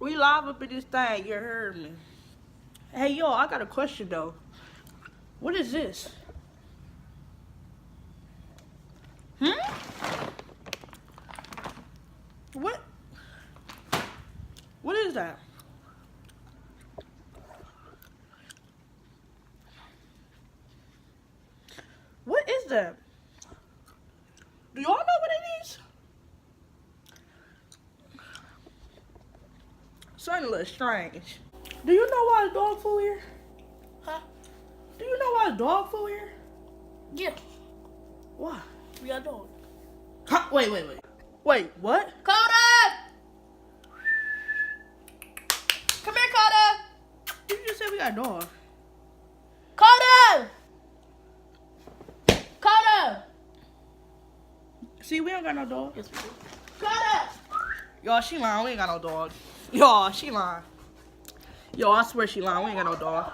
We live up in this thing, you heard me. Hey, yo, I got a question, though. What is this? What? What is that? What is that? Do y'all know what it is? Something a little strange. Do you know why it's dog food here? Huh? Do you know why it's dog food here? Yeah. Why? We got a dog. Huh? Wait, what? Coda! Come here, Coda! Did you just say we got a dog? Coda! Coda! See, we don't got no dog. Yes, we do. Coda! Y'all, she lying. We ain't got no dog. Y'all, she lying. Yo, I swear she lying. We ain't got no dog.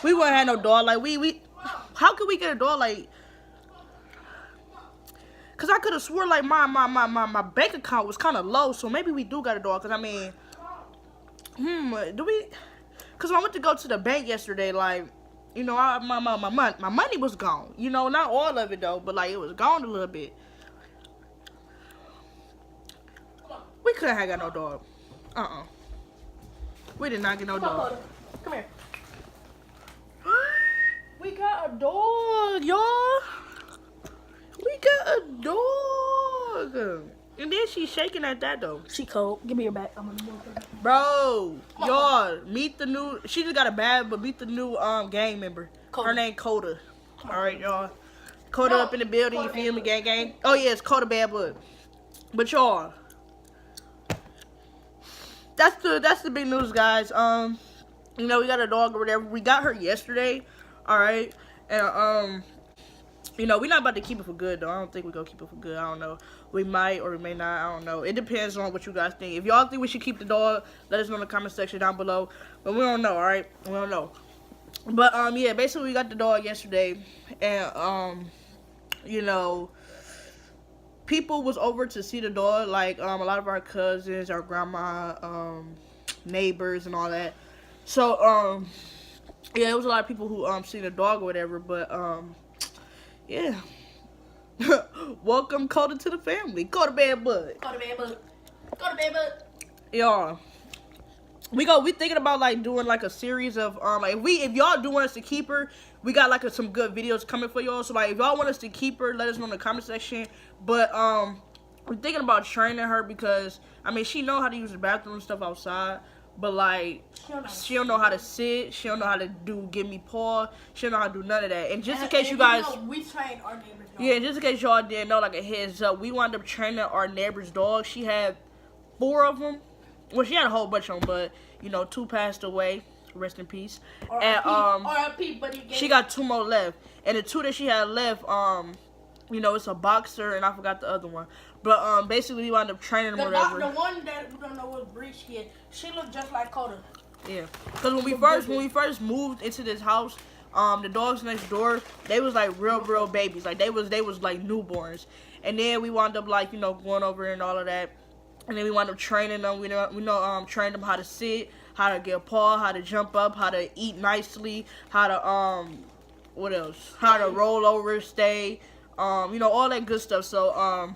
We wouldn't have no dog. Like, we how could we get a dog? Like, cause I could have swore like my bank account was kind of low, so maybe we do got a dog. Cause I mean, do we? Cause I went to go to the bank yesterday. Like, you know, my money was gone. You know, not all of it though, but like it was gone a little bit. We couldn't have got no dog. We did not get no dog. Come here. We got a dog, y'all. We got a dog. And then she's shaking at that, though. She cold. Give me your back. I'm gonna move her. Bro, y'all, meet the new... She just got a bad, but meet the new gang member. Coda. Her name Coda. All right, y'all. Coda up in the building, you feel me, gang? Oh, yeah, it's Coda Bad Bud. But, y'all... That's the big news, guys. You know, we got a dog or whatever. We got her yesterday, all right. And you know, we're not about to keep it for good though. I don't think we're gonna keep it for good. I don't know. We might or we may not. I don't know. It depends on what you guys think. If y'all think we should keep the dog, let us know in the comment section down below. But we don't know, all right? We don't know. But yeah, basically we got the dog yesterday, and you know, people was over to see the dog, like a lot of our cousins, our grandma, neighbors, and all that. So yeah, it was a lot of people who seen the dog or whatever. But yeah, welcome Coda to the family. Coda Bad Bud. Coda Bad Bud. Coda Bad Bud. Y'all, we thinking about like doing like a series of like if y'all do want us to keep her, we got like some good videos coming for y'all. So like if y'all want us to keep her, let us know in the comment section. But we're thinking about training her because I mean she know how to use the bathroom and stuff outside, but like she don't know how to sit, she don't know how to give me paw, she don't know how to do none of that. And just in case you guys, we trained our neighbors. Yeah, just in case y'all didn't know, like a heads up, we wound up training our neighbor's dog. She had 4 of them. Well, she had a whole bunch of them, but you know, 2 passed away. Rest in peace. And R.I.P. she got 2 more left, and the 2 that she had left, you know, it's a boxer, and I forgot the other one. But basically, we wound up training them. The one that we don't know what breed she is, she looked just like Coda. Yeah, because when we first moved into this house, the dogs next door, they was like real babies, like they was like newborns, and then we wound up like, you know, going over and all of that. And then we wound up training them. We train them how to sit, how to get a paw, how to jump up, how to eat nicely, how to what else? How to roll over, stay, you know, all that good stuff. So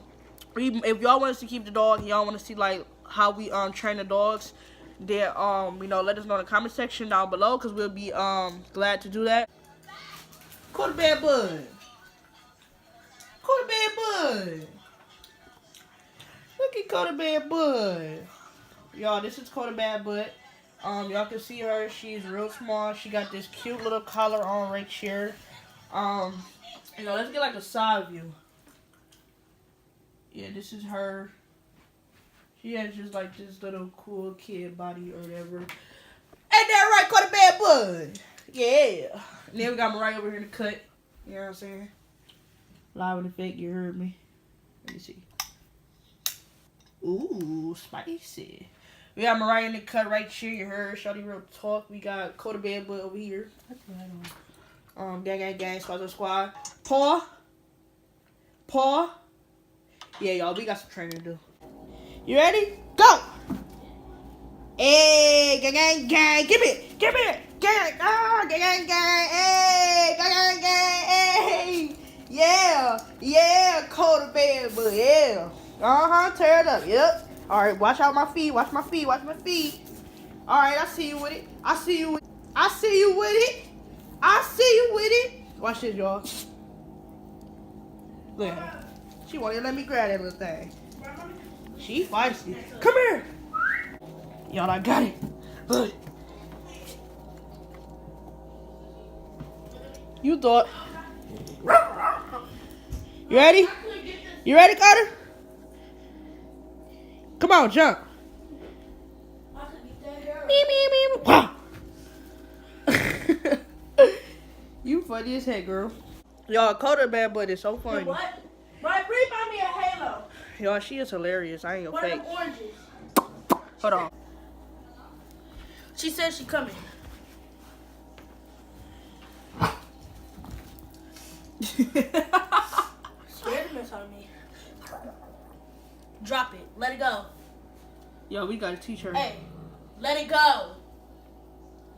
if y'all want us to keep the dog, y'all want to see like how we train the dogs, then you know, let us know in the comment section down below, because we'll be glad to do that. Coda Bad Bud. Coda Bad Bud. Look at Coda Bad Bud. Y'all, this is Coda Bad Bud. Y'all can see her. She's real small. She got this cute little collar on right here. You know, let's get like a side view. Yeah, this is her. She has just like this little cool kid body or whatever. Ain't that right, Coda Bad Bud? Yeah. And then we got Mariah over here in the cut. You know what I'm saying? Live in effect, you heard me. Let me see. Ooh, spicy. We got Mariah in the cut right here. You heard Shawty Real Talk. We got Coda Bad Bud over here. Gang, squad. Paw. Yeah, y'all, we got some training to do. You ready? Go! Hey, gang, gang, gang. Give me. Gang, ah, gang, gang, gang. Hey, gang, gang, gang. Hey. Yeah, Coda bed, but yeah. Tear it up. Yep. All right, watch out my feet. Watch my feet. All right, I see you with it. I see you with it. Watch this, y'all. Look at her. She wanted to let me grab that little thing. She feisty. Come here. Y'all, I got it. Look. You thought. You ready? You ready, Carter? Come on, jump. Me. Wow. You funny as heck, girl. Y'all, Coda bad, but it's so funny. What? Right, bring by me a halo. Y'all, she is hilarious. I ain't gonna One of fake. them oranges. Hold on. She said she coming. Scared to mess on me. Drop it. Let it go. Yo, we gotta teach her. Hey, let it go.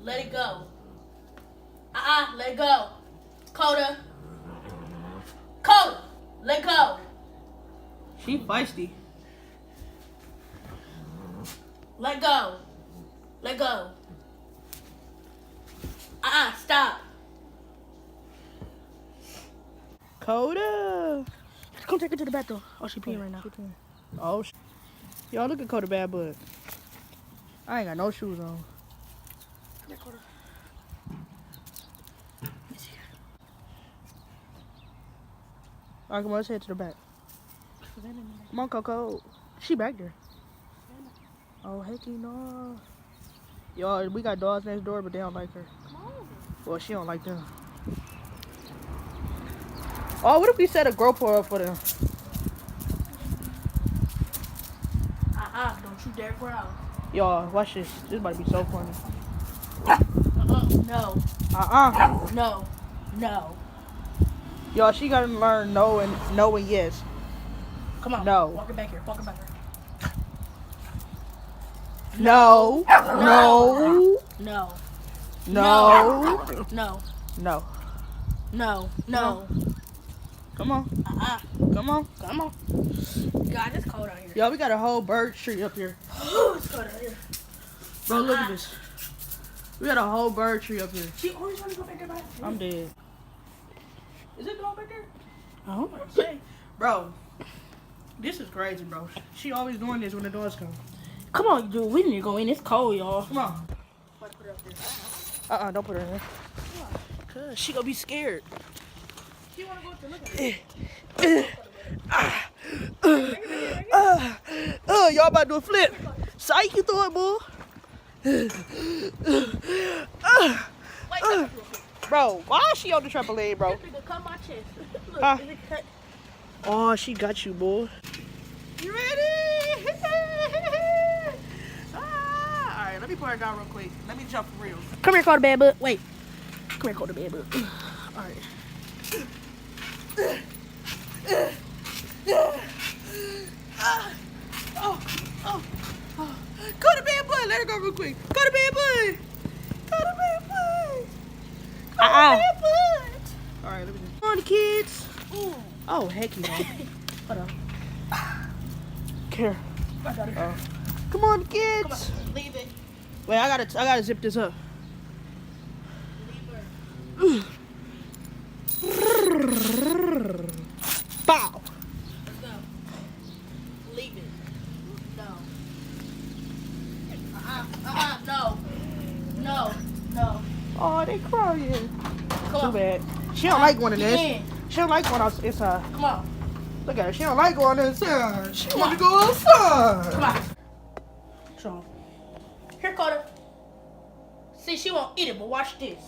Let it go. Let it go. Coda, let go. She feisty. Let go. Let go. Stop. Coda. Come take her to the bathroom. Oh, she peeing right now. Oh, y'all look at Coda bad, but I ain't got no shoes on. Here, Coda. All right, come on, let's head to the back. Come on, Coco. She back there. Oh, heck no. Y'all, we got dogs next door, but they don't like her. Well, she don't like them. Oh, what if we set a GoPro up for them? Don't you dare growl. Y'all, watch this. This about to be so funny. No. No. Y'all, she gotta learn no and yes. Come on. No. Walk it back here. No. No. Come on. Come on. God, it's cold out here. Y'all, we got a whole bird tree up here. It's cold out here. Bro, look at this. We got a whole bird tree up here. She always want to go back there by herself. I'm dead. Is it going back there? Oh. Bro, this is crazy, bro. She always doing this when the dogs come. Come on, dude. We need to go in. It's cold, y'all. Come on. Put it up there. Don't put her in there. Cause she gonna be scared. She want to go to look at it. Y'all about to do a flip. Psych, you throw it, boy. Bro, why is she on the trampoline, bro? Cut my chest. Look, Huh? is it cut? Oh, she got you, boy. You ready? Alright, let me put her down real quick. Let me jump for real. Come here, Coda Bad Butt. Wait. Come here, Coda Bad Butt. Alright. Go to bed, boy. Let her go real quick. Go to bed, boy. Alright, let me just. Come on, kids. Ooh. Oh, heck no. Hold on. Here. I got it. Oh. Come on, Come kids. on. Leave it. Wait, I gotta zip this up. Leave her. Bow. Let's go. Leave it. No. No. Oh, they crying. Come Too on. bad. She don't like one of this. in. She don't like one inside. Come on. Look at her. She don't like going inside. She Come want on. to go outside. Come on. So, here, Coda. See, she won't eat it, but watch this.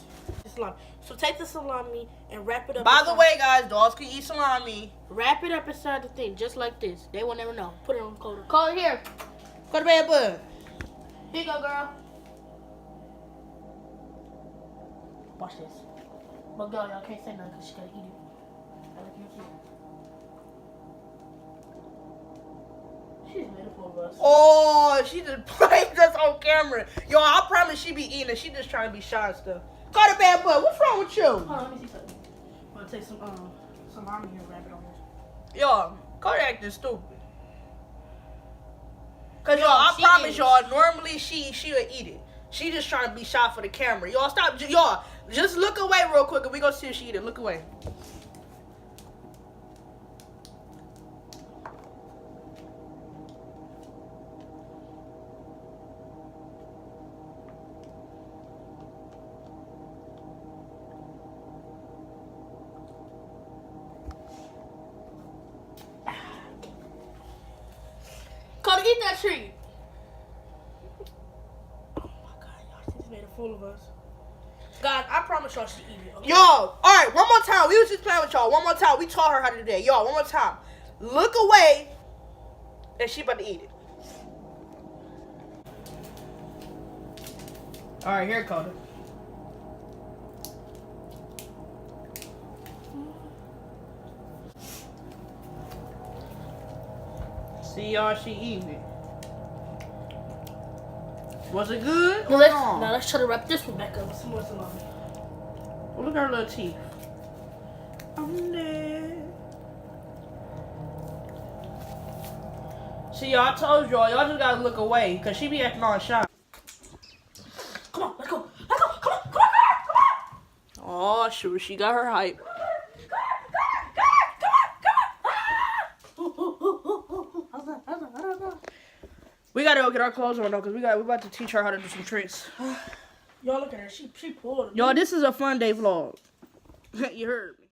Salami. So take the salami and wrap it up. By the inside- way, guys, dogs can eat salami. wrap it up inside the thing, just like this. They will never know. Put it on Coda. Coda, here. Go to bed, bud. Here you go, girl. Watch this. But girl, y'all can't say nothing because she gotta eat it. I like you too. She's just made a fool of us. Oh, she just played us on camera. Yo, I promise she be eating it. She just trying to be shy and stuff. Carter bad boy, what's wrong with you? Hold on, let me see something. I'm gonna take some army here and wrap it on this. Yo, Carter acting stupid. Cause Yo, y'all, I she promise is. y'all, normally she'll eat it. She just trying to be shy for the camera. Y'all stop, y'all, just look away real quick and we gonna see if she eat it. Look away. Carter, eat that treat. Oh my God, y'all, she just made a fool of us. God, I promise y'all she eat it. Okay? Yo, alright, one more time. We was just playing with y'all. One more time. We taught her how to do that. Y'all, one more time. Look away and she about to eat it. Alright, here it comes. See y'all, she eating it. Was it good? Now let's try to wrap this one back up with some more salami. Oh, look at her little teeth. I'm dead. See, y'all, I told y'all just gotta look away, cause she be acting all shy. Come on, let's go. Let's go. Come on, come on, come on. Oh, sure, she got her hype. We gotta go get our clothes on though, cause we're about to teach her how to do some tricks. Y'all look at her. She pulled. Y'all, this is a fun day vlog. You heard me.